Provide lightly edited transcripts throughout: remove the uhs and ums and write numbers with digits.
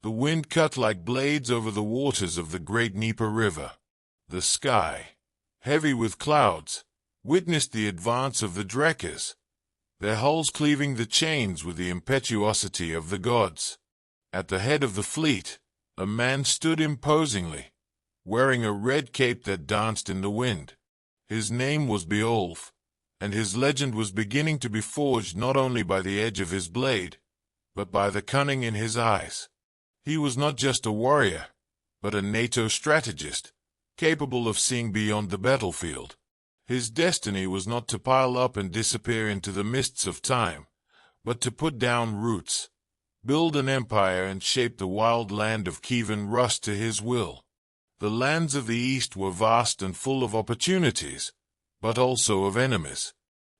The wind cut like blades over the waters of the great Dnieper River. The sky, heavy with clouds, witnessed the advance of the Drekkers, their hulls cleaving the chains with the impetuosity of the gods. At the head of the fleet, a man stood imposingly, wearing a red cape that danced in the wind. His name was Beowulf, and his legend was beginning to be forged not only by the edge of his blade, but by the cunning in his eyes. He was not just a warrior, but a NATO strategist, capable of seeing beyond the battlefield. His destiny was not to pile up and disappear into the mists of time, but to put down roots, build an empire and shape the wild land of Kiev and Rus to his will. The lands of the East were vast and full of opportunities, but also of enemies.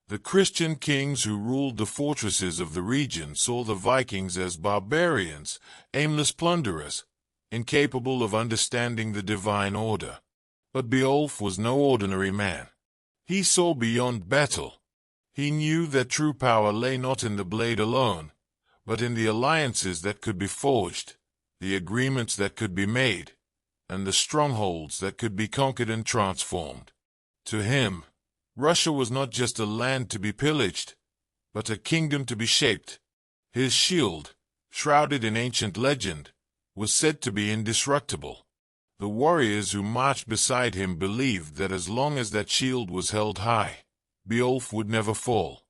The Christian kings who ruled the fortresses of the region saw the Vikings as barbarians, aimless plunderers, incapable of understanding the divine order. But Beowulf was no ordinary man. He saw beyond battle. He knew that true power lay not in the blade alone, but in the alliances that could be forged, the agreements that could be made, and the strongholds that could be conquered and transformed. To him, Russia was not just a land to be pillaged, but a kingdom to be shaped. His shield, shrouded in ancient legend, was said to be indestructible. The warriors who marched beside him believed that as long as that shield was held high, Beowulf would never fall.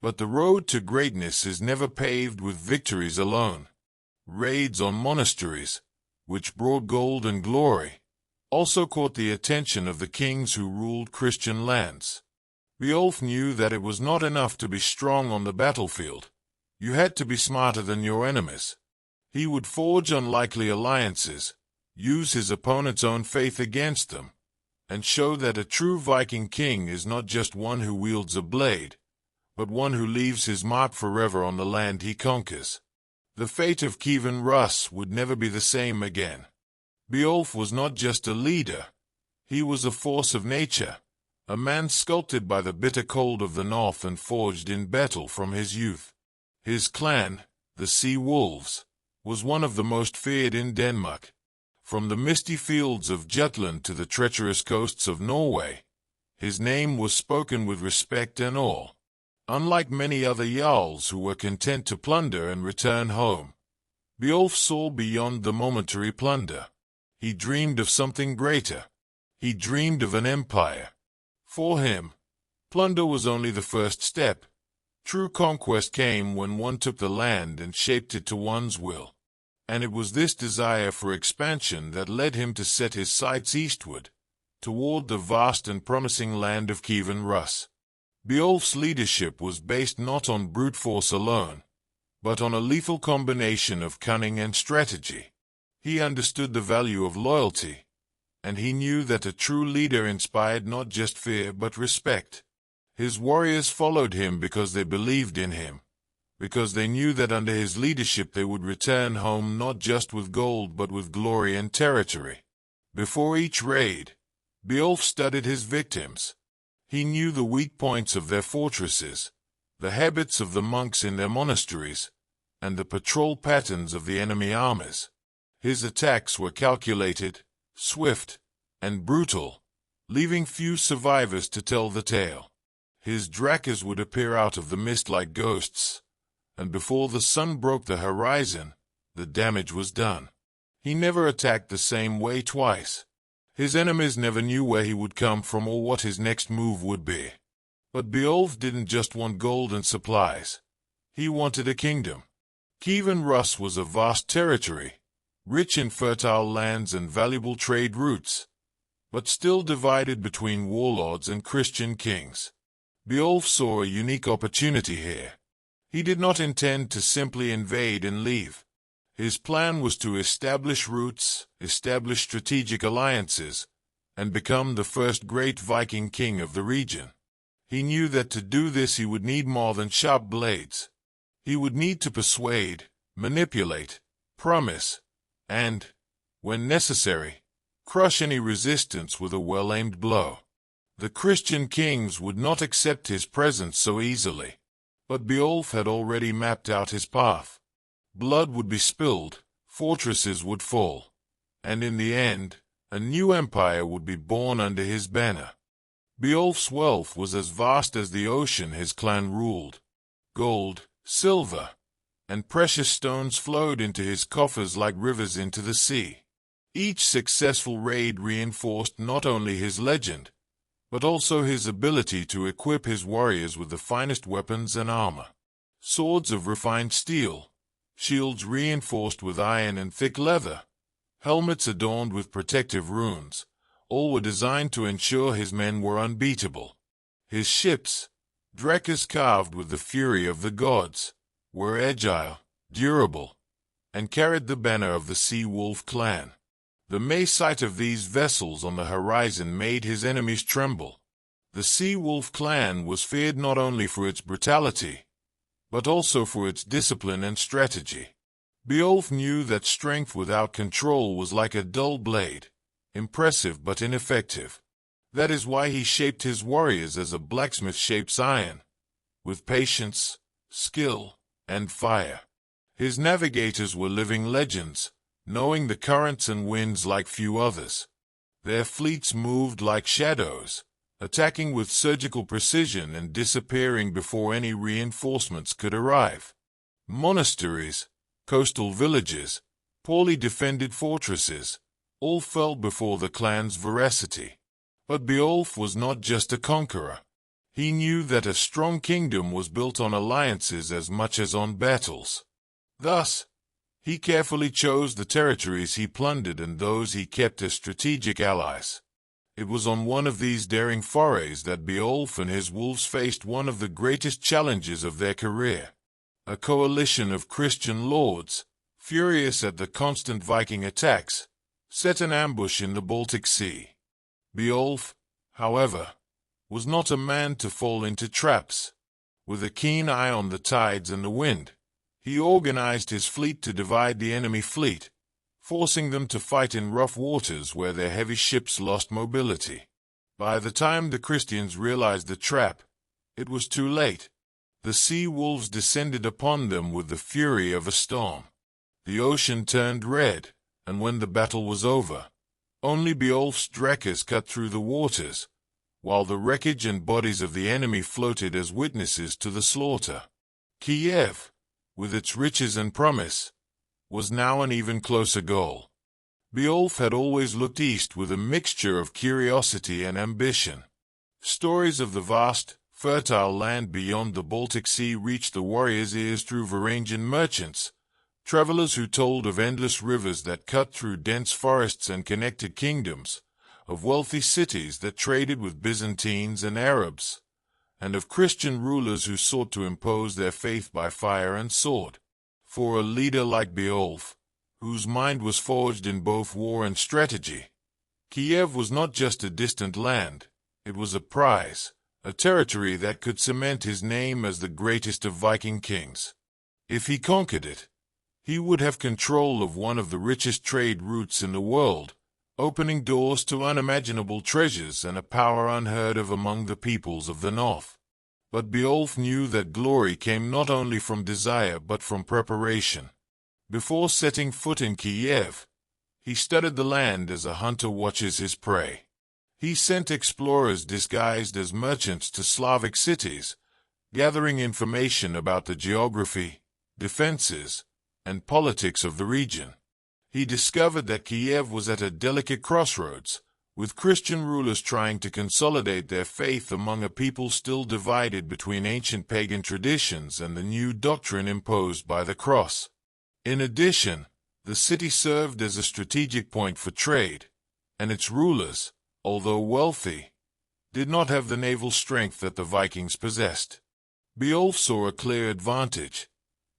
But the road to greatness is never paved with victories alone. Raids on monasteries, which brought gold and glory, also caught the attention of the kings who ruled Christian lands. Beowulf knew that it was not enough to be strong on the battlefield. You had to be smarter than your enemies. He would forge unlikely alliances, use his opponent's own faith against them, and show that a true Viking king is not just one who wields a blade, but one who leaves his mark forever on the land he conquers. The fate of Kiev and Rus would never be the same again. Beowulf was not just a leader. He was a force of nature, a man sculpted by the bitter cold of the north and forged in battle from his youth. His clan, the Sea Wolves, was one of the most feared in Denmark. From the misty fields of Jutland to the treacherous coasts of Norway, his name was spoken with respect and awe. Unlike many other jarls who were content to plunder and return home, Beowulf saw beyond the momentary plunder. He dreamed of something greater. He dreamed of an empire. For him, plunder was only the first step. True conquest came when one took the land and shaped it to one's will. And it was this desire for expansion that led him to set his sights eastward, toward the vast and promising land of Kiev and Rus. Beowulf's leadership was based not on brute force alone, but on a lethal combination of cunning and strategy. He understood the value of loyalty, and he knew that a true leader inspired not just fear but respect. His warriors followed him because they believed in him, because they knew that under his leadership they would return home not just with gold but with glory and territory. Before each raid, Beowulf studied his victims. He knew the weak points of their fortresses, the habits of the monks in their monasteries, and the patrol patterns of the enemy armies. His attacks were calculated, swift, and brutal, leaving few survivors to tell the tale. His Drekkers would appear out of the mist like ghosts, and before the sun broke the horizon, the damage was done. He never attacked the same way twice. His enemies never knew where he would come from or what his next move would be. But Beowulf didn't just want gold and supplies. He wanted a kingdom. Kiev and Rus was a vast territory, rich in fertile lands and valuable trade routes, but still divided between warlords and Christian kings. Beowulf saw a unique opportunity here. He did not intend to simply invade and leave. His plan was to establish roots, establish strategic alliances, and become the first great Viking king of the region. He knew that to do this he would need more than sharp blades. He would need to persuade, manipulate, promise, and, when necessary, crush any resistance with a well-aimed blow. The Christian kings would not accept his presence so easily. But Beowulf had already mapped out his path. Blood would be spilled, fortresses would fall, and in the end, a new empire would be born under his banner. Beowulf's wealth was as vast as the ocean his clan ruled. Gold, silver, and precious stones flowed into his coffers like rivers into the sea. Each successful raid reinforced not only his legend, but also his ability to equip his warriors with the finest weapons and armor. Swords of refined steel, shields reinforced with iron and thick leather, helmets adorned with protective runes, all were designed to ensure his men were unbeatable. His ships, drekkas carved with the fury of the gods, were agile, durable, and carried the banner of the Sea Wolf clan. The mere sight of these vessels on the horizon made his enemies tremble. The Sea Wolf clan was feared not only for its brutality, but also for its discipline and strategy. Beowulf knew that strength without control was like a dull blade, impressive but ineffective. That is why he shaped his warriors as a blacksmith shapes iron, with patience, skill, and fire. His navigators were living legends, knowing the currents and winds like few others. Their fleets moved like shadows, attacking with surgical precision and disappearing before any reinforcements could arrive. Monasteries, coastal villages, poorly defended fortresses, all fell before the clan's veracity. But Beowulf was not just a conqueror. He knew that a strong kingdom was built on alliances as much as on battles. Thus, he carefully chose the territories he plundered and those he kept as strategic allies. It was on one of these daring forays that Beowulf and his wolves faced one of the greatest challenges of their career. A coalition of Christian lords, furious at the constant Viking attacks, set an ambush in the Baltic Sea. Beowulf, however, was not a man to fall into traps. With a keen eye on the tides and the wind, he organized his fleet to divide the enemy fleet, forcing them to fight in rough waters where their heavy ships lost mobility. By the time the Christians realized the trap, it was too late. The sea wolves descended upon them with the fury of a storm. The ocean turned red, and when the battle was over, only Beowulf's drekkas cut through the waters, while the wreckage and bodies of the enemy floated as witnesses to the slaughter. Kiev, with its riches and promise, was now an even closer goal. Beowulf had always looked east with a mixture of curiosity and ambition. Stories of the vast, fertile land beyond the Baltic Sea reached the warriors' ears through Varangian merchants, travelers who told of endless rivers that cut through dense forests and connected kingdoms, of wealthy cities that traded with Byzantines and Arabs, and of Christian rulers who sought to impose their faith by fire and sword. For a leader like Beowulf, whose mind was forged in both war and strategy, Kiev was not just a distant land, it was a prize, a territory that could cement his name as the greatest of Viking kings. If he conquered it, he would have control of one of the richest trade routes in the world, opening doors to unimaginable treasures and a power unheard of among the peoples of the north. But Beowulf knew that glory came not only from desire but from preparation. Before setting foot in Kiev, he studied the land as a hunter watches his prey. He sent explorers disguised as merchants to Slavic cities, gathering information about the geography, defenses, and politics of the region. He discovered that Kiev was at a delicate crossroads, with Christian rulers trying to consolidate their faith among a people still divided between ancient pagan traditions and the new doctrine imposed by the cross. In addition, the city served as a strategic point for trade, and its rulers, although wealthy, did not have the naval strength that the Vikings possessed. Beowulf saw a clear advantage: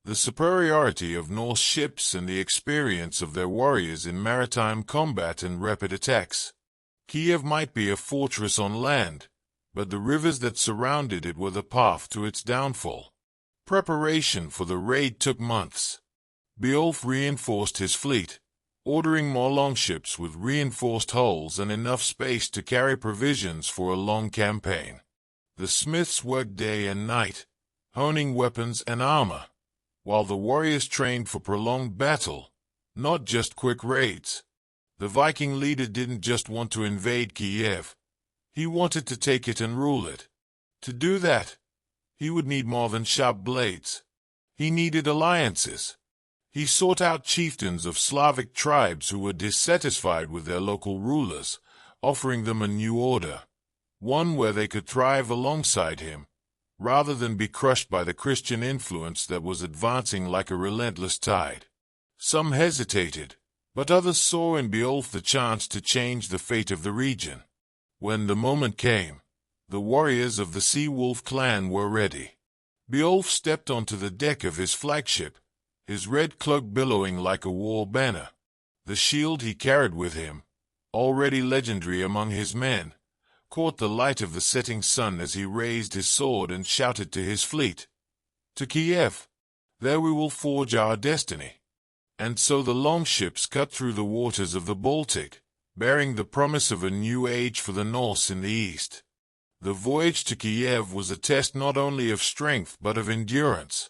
the superiority of Norse ships and the experience of their warriors in maritime combat and rapid attacks. Kiev might be a fortress on land, but the rivers that surrounded it were the path to its downfall. Preparation for the raid took months. Beowulf reinforced his fleet, ordering more longships with reinforced hulls and enough space to carry provisions for a long campaign. The smiths worked day and night, honing weapons and armor, while the warriors trained for prolonged battle, not just quick raids. The Viking leader didn't just want to invade Kiev. He wanted to take it and rule it. To do that, he would need more than sharp blades. He needed alliances. He sought out chieftains of Slavic tribes who were dissatisfied with their local rulers, offering them a new order, one where they could thrive alongside him, rather than be crushed by the Christian influence that was advancing like a relentless tide. Some hesitated, but others saw in Beowulf the chance to change the fate of the region. When the moment came, the warriors of the Sea Wolf clan were ready. Beowulf stepped onto the deck of his flagship, his red cloak billowing like a war banner. The shield he carried with him, already legendary among his men, caught the light of the setting sun as he raised his sword and shouted to his fleet, "To Kiev! There we will forge our destiny." And so the longships cut through the waters of the Baltic, bearing the promise of a new age for the Norse in the east. The voyage to Kiev was a test not only of strength but of endurance.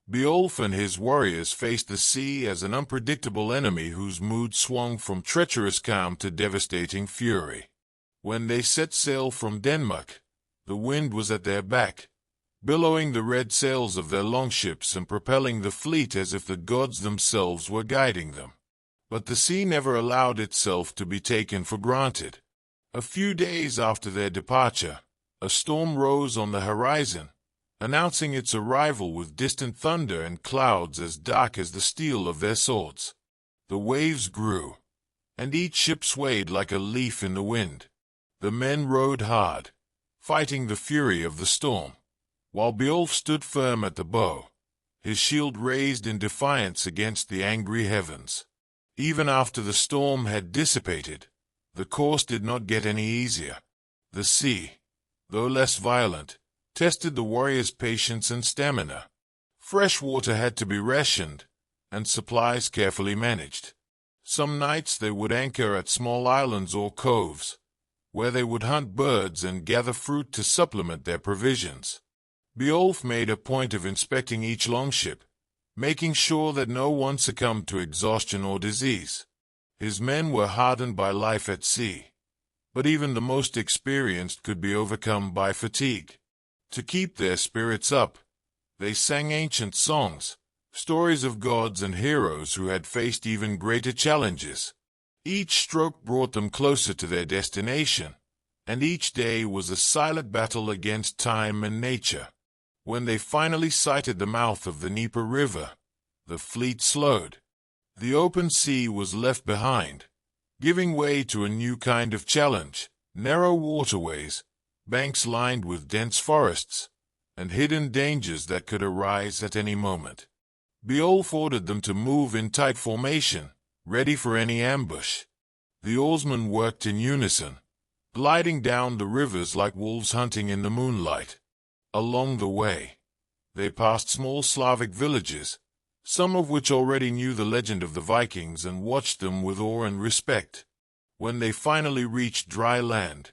Beowulf and his warriors faced the sea as an unpredictable enemy whose mood swung from treacherous calm to devastating fury. When they set sail from Denmark, the wind was at their back, billowing the red sails of their longships and propelling the fleet as if the gods themselves were guiding them. But the sea never allowed itself to be taken for granted. A few days after their departure, a storm rose on the horizon, announcing its arrival with distant thunder and clouds as dark as the steel of their swords. The waves grew, and each ship swayed like a leaf in the wind. The men rowed hard, fighting the fury of the storm, while Beowulf stood firm at the bow, his shield raised in defiance against the angry heavens. Even after the storm had dissipated, the course did not get any easier. The sea, though less violent, tested the warriors' patience and stamina. Fresh water had to be rationed, and supplies carefully managed. Some nights they would anchor at small islands or coves, where they would hunt birds and gather fruit to supplement their provisions. Beowulf made a point of inspecting each longship, making sure that no one succumbed to exhaustion or disease. His men were hardened by life at sea, but even the most experienced could be overcome by fatigue. To keep their spirits up, they sang ancient songs, stories of gods and heroes who had faced even greater challenges. Each stroke brought them closer to their destination, and each day was a silent battle against time and nature. When they finally sighted the mouth of the Dnieper River, the fleet slowed. The open sea was left behind, giving way to a new kind of challenge: narrow waterways, banks lined with dense forests, and hidden dangers that could arise at any moment. Beowulf ordered them to move in tight formation, ready for any ambush. The oarsmen worked in unison, gliding down the rivers like wolves hunting in the moonlight. Along the way, they passed small Slavic villages, some of which already knew the legend of the Vikings and watched them with awe and respect. When they finally reached dry land,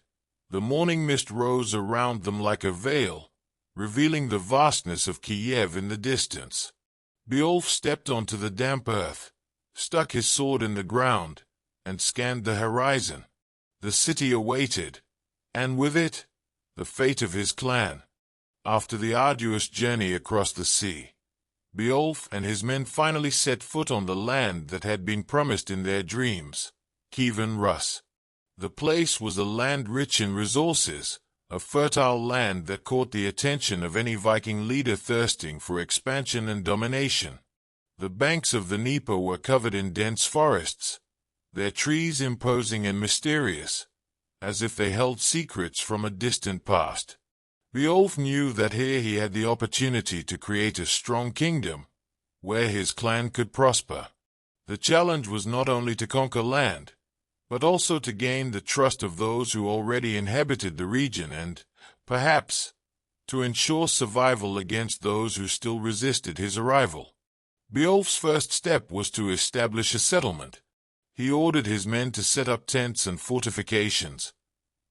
the morning mist rose around them like a veil, revealing the vastness of Kiev in the distance. Beowulf stepped onto the damp earth, stuck his sword in the ground, and scanned the horizon. The city awaited, and with it, the fate of his clan. After the arduous journey across the sea, Beowulf and his men finally set foot on the land that had been promised in their dreams, Kiev. The place was a land rich in resources, a fertile land that caught the attention of any Viking leader thirsting for expansion and domination. The banks of the Dnieper were covered in dense forests, their trees imposing and mysterious, as if they held secrets from a distant past. Beowulf knew that here he had the opportunity to create a strong kingdom, where his clan could prosper. The challenge was not only to conquer land, but also to gain the trust of those who already inhabited the region and, perhaps, to ensure survival against those who still resisted his arrival. Beowulf's first step was to establish a settlement. He ordered his men to set up tents and fortifications,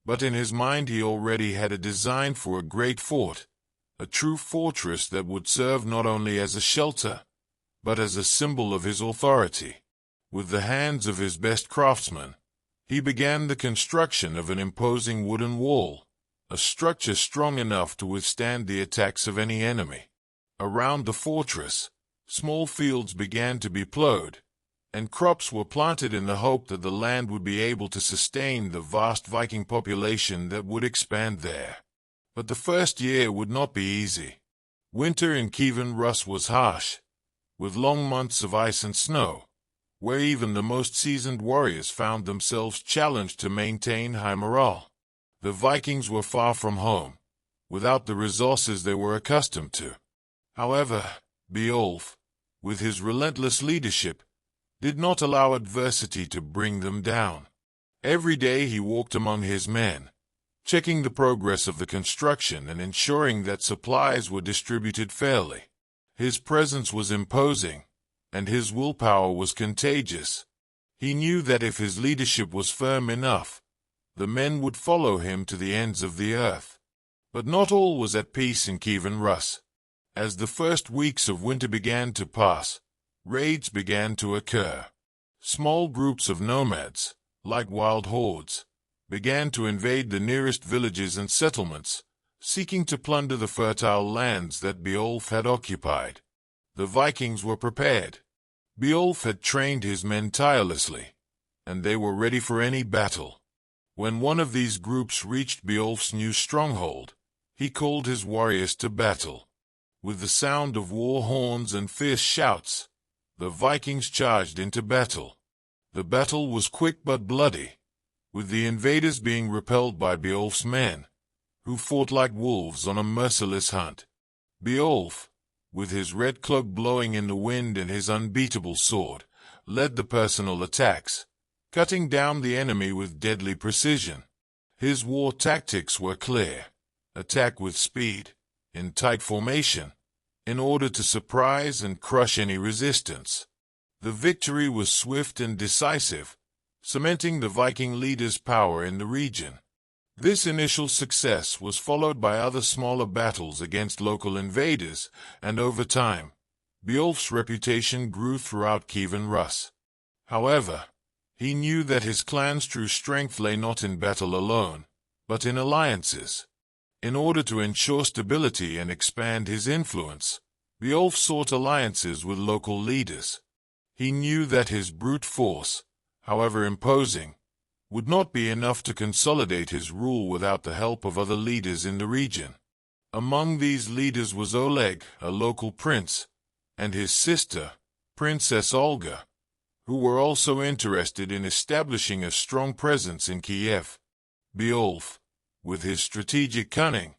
but in his mind he already had a design for a great fort, a true fortress that would serve not only as a shelter, but as a symbol of his authority. With the hands of his best craftsmen, he began the construction of an imposing wooden wall, a structure strong enough to withstand the attacks of any enemy. Around the fortress, small fields began to be plowed, and crops were planted in the hope that the land would be able to sustain the vast Viking population that would expand there. But the first year would not be easy. Winter in Kievan Rus was harsh, with long months of ice and snow, where even the most seasoned warriors found themselves challenged to maintain high morale. The Vikings were far from home, without the resources they were accustomed to. However, Beowulf, with his relentless leadership, did not allow adversity to bring them down. Every day he walked among his men, checking the progress of the construction and ensuring that supplies were distributed fairly. His presence was imposing, and his willpower was contagious. He knew that if his leadership was firm enough, the men would follow him to the ends of the earth. But not all was at peace in Kievan Rus. As the first weeks of winter began to pass, raids began to occur. Small groups of nomads, like wild hordes, began to invade the nearest villages and settlements, seeking to plunder the fertile lands that Beowulf had occupied. The Vikings were prepared. Beowulf had trained his men tirelessly, and they were ready for any battle. When one of these groups reached Beowulf's new stronghold, he called his warriors to battle. With the sound of war horns and fierce shouts, the Vikings charged into battle. The battle was quick but bloody, with the invaders being repelled by Beowulf's men, who fought like wolves on a merciless hunt. Beowulf, with his red cloak blowing in the wind and his unbeatable sword, led the personal attacks, cutting down the enemy with deadly precision. His war tactics were clear: attack with speed, in tight formation, in order to surprise and crush any resistance. The victory was swift and decisive, cementing the Viking leaders' power in the region. This initial success was followed by other smaller battles against local invaders, and over time, Beowulf's reputation grew throughout Kievan Rus. However, he knew that his clan's true strength lay not in battle alone, but in alliances. In order to ensure stability and expand his influence, Beowulf sought alliances with local leaders. He knew that his brute force, however imposing, would not be enough to consolidate his rule without the help of other leaders in the region. Among these leaders was Oleg, a local prince, and his sister, Princess Olga, who were also interested in establishing a strong presence in Kiev. Beowulf, with his strategic cunning,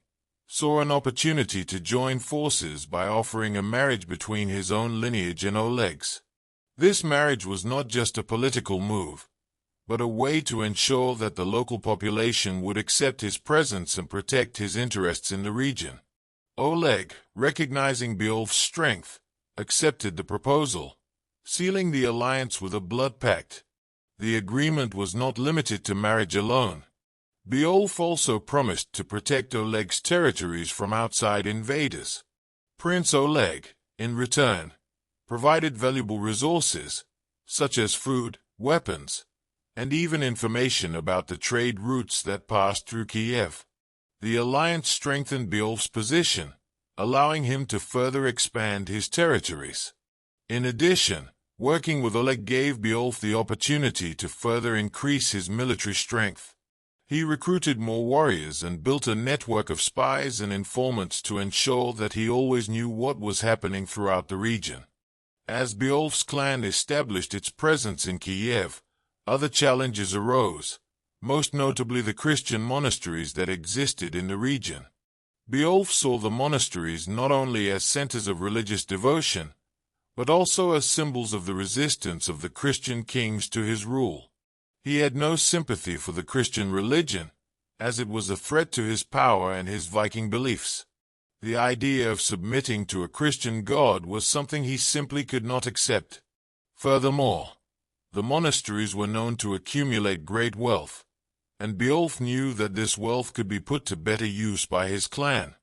saw an opportunity to join forces by offering a marriage between his own lineage and Oleg's. This marriage was not just a political move, but a way to ensure that the local population would accept his presence and protect his interests in the region. Oleg, recognizing Beowulf's strength, accepted the proposal, sealing the alliance with a blood pact. The agreement was not limited to marriage alone. Beowulf also promised to protect Oleg's territories from outside invaders. Prince Oleg, in return, provided valuable resources, such as food, weapons, and even information about the trade routes that passed through Kiev. The alliance strengthened Beowulf's position, allowing him to further expand his territories. In addition, working with Oleg gave Beowulf the opportunity to further increase his military strength. He recruited more warriors and built a network of spies and informants to ensure that he always knew what was happening throughout the region. As Beowulf's clan established its presence in Kiev, other challenges arose, most notably the Christian monasteries that existed in the region. Beowulf saw the monasteries not only as centers of religious devotion, but also as symbols of the resistance of the Christian kings to his rule. He had no sympathy for the Christian religion, as it was a threat to his power and his Viking beliefs. The idea of submitting to a Christian god was something he simply could not accept. Furthermore, the monasteries were known to accumulate great wealth, and Beowulf knew that this wealth could be put to better use by his clan.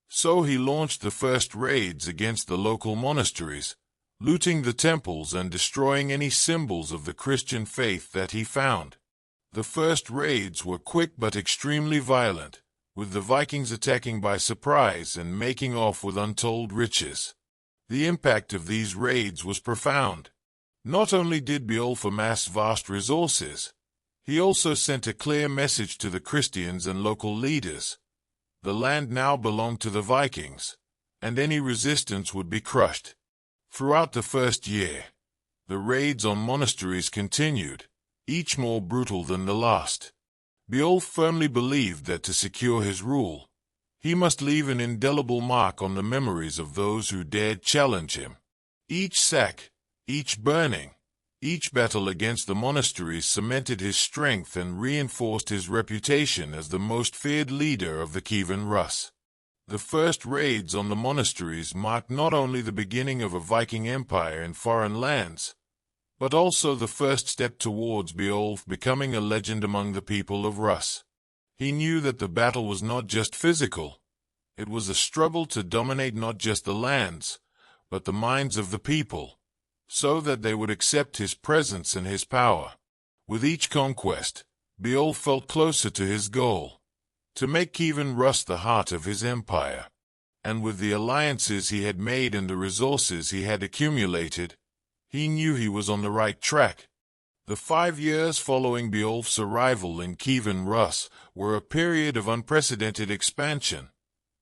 So he launched the first raids against the local monasteries, looting the temples and destroying any symbols of the Christian faith that he found. The first raids were quick but extremely violent, with the Vikings attacking by surprise and making off with untold riches. The impact of these raids was profound. Not only did Beowulf amass vast resources, he also sent a clear message to the Christians and local leaders. The land now belonged to the Vikings, and any resistance would be crushed. Throughout the first year, the raids on monasteries continued, each more brutal than the last. Beowulf firmly believed that to secure his rule, he must leave an indelible mark on the memories of those who dared challenge him. Each sack, each burning, each battle against the monasteries cemented his strength and reinforced his reputation as the most feared leader of the Kievan Rus. The first raids on the monasteries marked not only the beginning of a Viking empire in foreign lands, but also the first step towards Beowulf becoming a legend among the people of Rus. He knew that the battle was not just physical. It was a struggle to dominate not just the lands, but the minds of the people, so that they would accept his presence and his power. With each conquest, Beowulf felt closer to his goal, to make Kievan Rus the heart of his empire. And with the alliances he had made and the resources he had accumulated, he knew he was on the right track. The 5 years following Beowulf's arrival in Kievan Rus were a period of unprecedented expansion,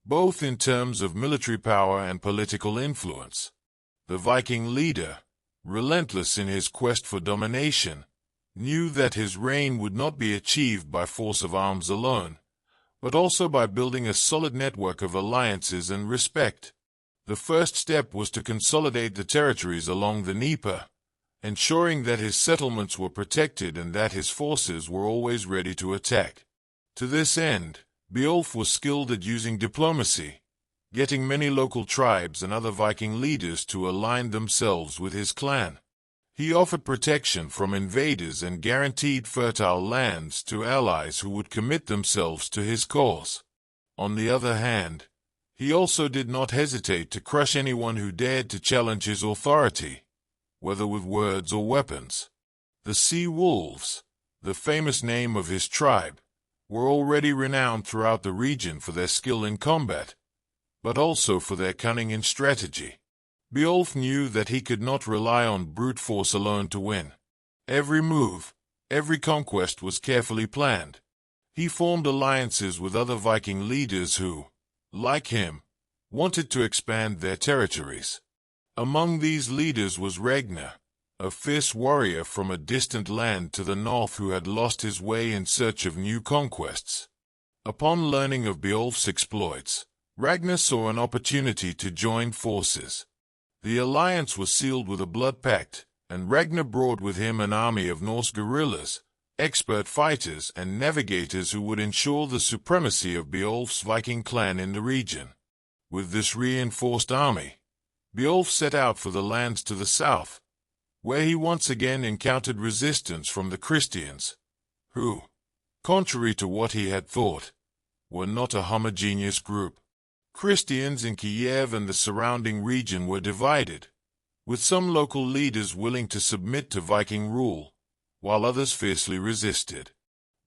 both in terms of military power and political influence. The Viking leader, relentless in his quest for domination, knew that his reign would not be achieved by force of arms alone, but also by building a solid network of alliances and respect. The first step was to consolidate the territories along the Dnieper, ensuring that his settlements were protected and that his forces were always ready to attack. To this end, Beowulf was skilled at using diplomacy, getting many local tribes and other Viking leaders to align themselves with his clan. He offered protection from invaders and guaranteed fertile lands to allies who would commit themselves to his cause. On the other hand, he also did not hesitate to crush anyone who dared to challenge his authority, whether with words or weapons. The Sea Wolves, the famous name of his tribe, were already renowned throughout the region for their skill in combat, but also for their cunning in strategy. Beowulf knew that he could not rely on brute force alone to win. Every move, every conquest was carefully planned. He formed alliances with other Viking leaders who, like him, wanted to expand their territories. Among these leaders was Ragnar, a fierce warrior from a distant land to the north who had lost his way in search of new conquests. Upon learning of Beowulf's exploits, Ragnar saw an opportunity to join forces. The alliance was sealed with a blood pact, and Ragnar brought with him an army of Norse guerrillas, expert fighters and navigators who would ensure the supremacy of Beowulf's Viking clan in the region. With this reinforced army, Beowulf set out for the lands to the south, where he once again encountered resistance from the Christians, who, contrary to what he had thought, were not a homogeneous group. Christians in Kiev and the surrounding region were divided, with some local leaders willing to submit to Viking rule, while others fiercely resisted.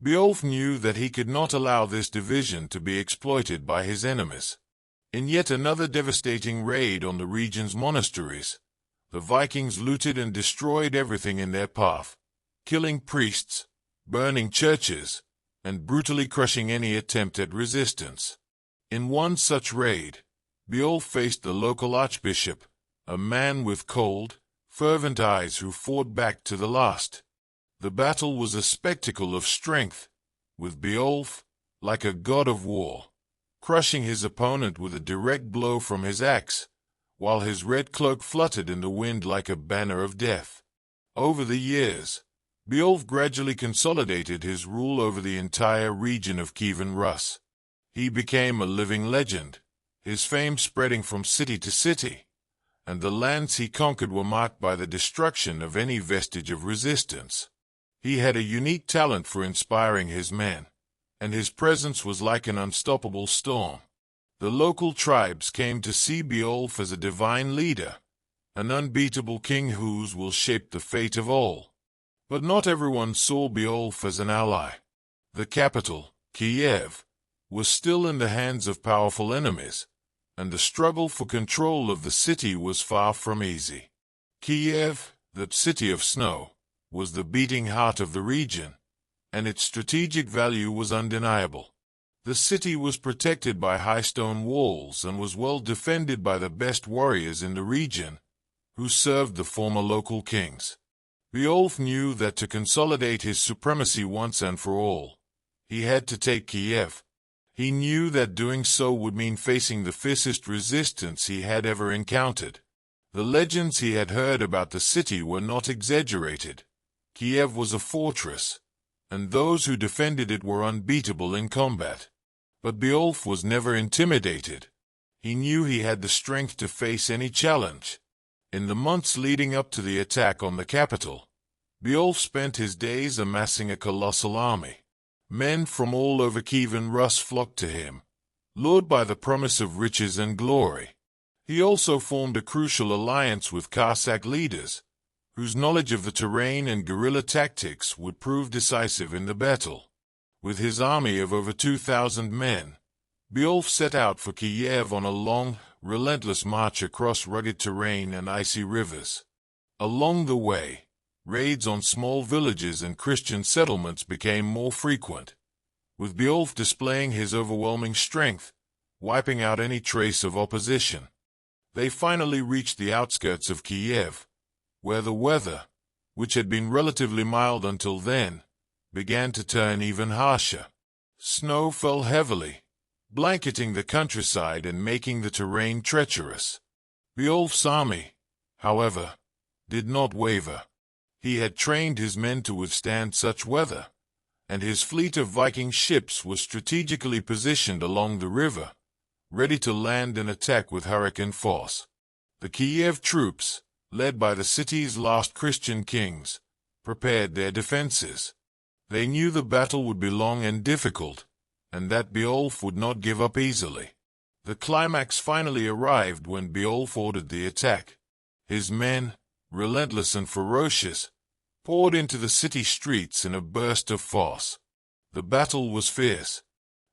Beowulf knew that he could not allow this division to be exploited by his enemies. In yet another devastating raid on the region's monasteries, the Vikings looted and destroyed everything in their path, killing priests, burning churches, and brutally crushing any attempt at resistance. In one such raid, Beowulf faced the local archbishop, a man with cold, fervent eyes who fought back to the last. The battle was a spectacle of strength, with Beowulf, like a god of war, crushing his opponent with a direct blow from his axe, while his red cloak fluttered in the wind like a banner of death. Over the years, Beowulf gradually consolidated his rule over the entire region of Kievan Rus. He became a living legend, his fame spreading from city to city, and the lands he conquered were marked by the destruction of any vestige of resistance. He had a unique talent for inspiring his men, and his presence was like an unstoppable storm. The local tribes came to see Beowulf as a divine leader, an unbeatable king whose will shape the fate of all. But not everyone saw Beowulf as an ally. The capital, Kiev, was still in the hands of powerful enemies, and the struggle for control of the city was far from easy. Kiev, the city of snow, was the beating heart of the region, and its strategic value was undeniable. The city was protected by high stone walls and was well defended by the best warriors in the region, who served the former local kings. Beowulf knew that to consolidate his supremacy once and for all, he had to take Kiev. He knew that doing so would mean facing the fiercest resistance he had ever encountered. The legends he had heard about the city were not exaggerated. Kiev was a fortress, and those who defended it were unbeatable in combat. But Beowulf was never intimidated. He knew he had the strength to face any challenge. In the months leading up to the attack on the capital, Beowulf spent his days amassing a colossal army. Men from all over Kiev and Rus flocked to him, lured by the promise of riches and glory. He also formed a crucial alliance with Cossack leaders, whose knowledge of the terrain and guerrilla tactics would prove decisive in the battle. With his army of over 2,000 men, Beowulf set out for Kiev on a long, relentless march across rugged terrain and icy rivers. Along the way, raids on small villages and Christian settlements became more frequent, with Beowulf displaying his overwhelming strength, wiping out any trace of opposition. They finally reached the outskirts of Kiev, where the weather, which had been relatively mild until then, began to turn even harsher. Snow fell heavily, blanketing the countryside and making the terrain treacherous. Beowulf's army, however, did not waver. He had trained his men to withstand such weather, and his fleet of Viking ships was strategically positioned along the river, ready to land and attack with hurricane force. The Kiev troops, led by the city's last Christian kings, prepared their defenses. They knew the battle would be long and difficult, and that Beowulf would not give up easily. The climax finally arrived when Beowulf ordered the attack. His men, relentless and ferocious, poured into the city streets in a burst of force. The battle was fierce.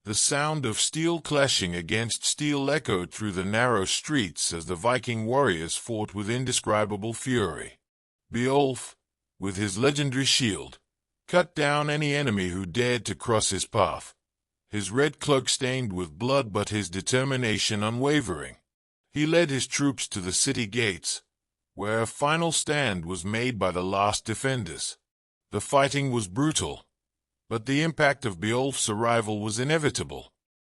The sound of steel clashing against steel echoed through the narrow streets as the Viking warriors fought with indescribable fury. Beowulf, with his legendary shield, cut down any enemy who dared to cross his path, his red cloak stained with blood but his determination unwavering. He led his troops to the city gates, where a final stand was made by the last defenders. The fighting was brutal, but the impact of Beowulf's arrival was inevitable.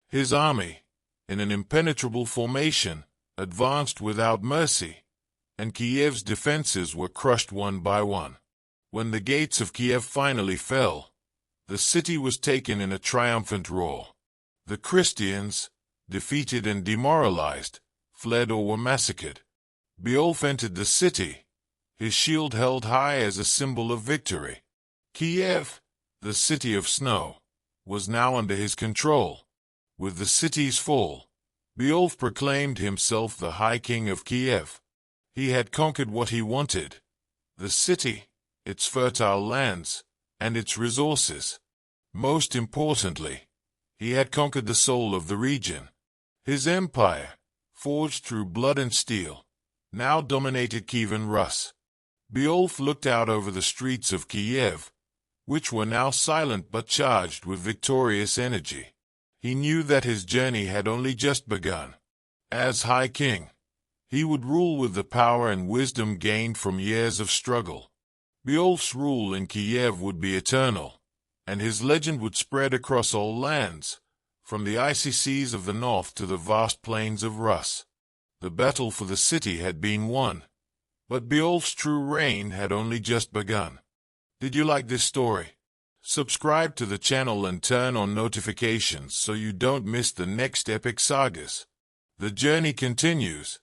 His army, in an impenetrable formation, advanced without mercy, and Kiev's defenses were crushed one by one. When the gates of Kiev finally fell, the city was taken in a triumphant roar. The Christians, defeated and demoralized, fled or were massacred. Beowulf entered the city, his shield held high as a symbol of victory. Kiev, the city of snow, was now under his control. With the city's fall, Beowulf proclaimed himself the High King of Kiev. He had conquered what he wanted: the city, its fertile lands, and its resources. Most importantly, he had conquered the soul of the region. His empire, forged through blood and steel, now dominated Kiev and Rus. Beowulf looked out over the streets of Kiev, which were now silent but charged with victorious energy. He knew that his journey had only just begun. As High King, he would rule with the power and wisdom gained from years of struggle. Beowulf's rule in Kiev would be eternal, and his legend would spread across all lands, from the icy seas of the north to the vast plains of Rus. The battle for the city had been won, but Beowulf's true reign had only just begun. Did you like this story? Subscribe to the channel and turn on notifications so you don't miss the next epic sagas. The journey continues.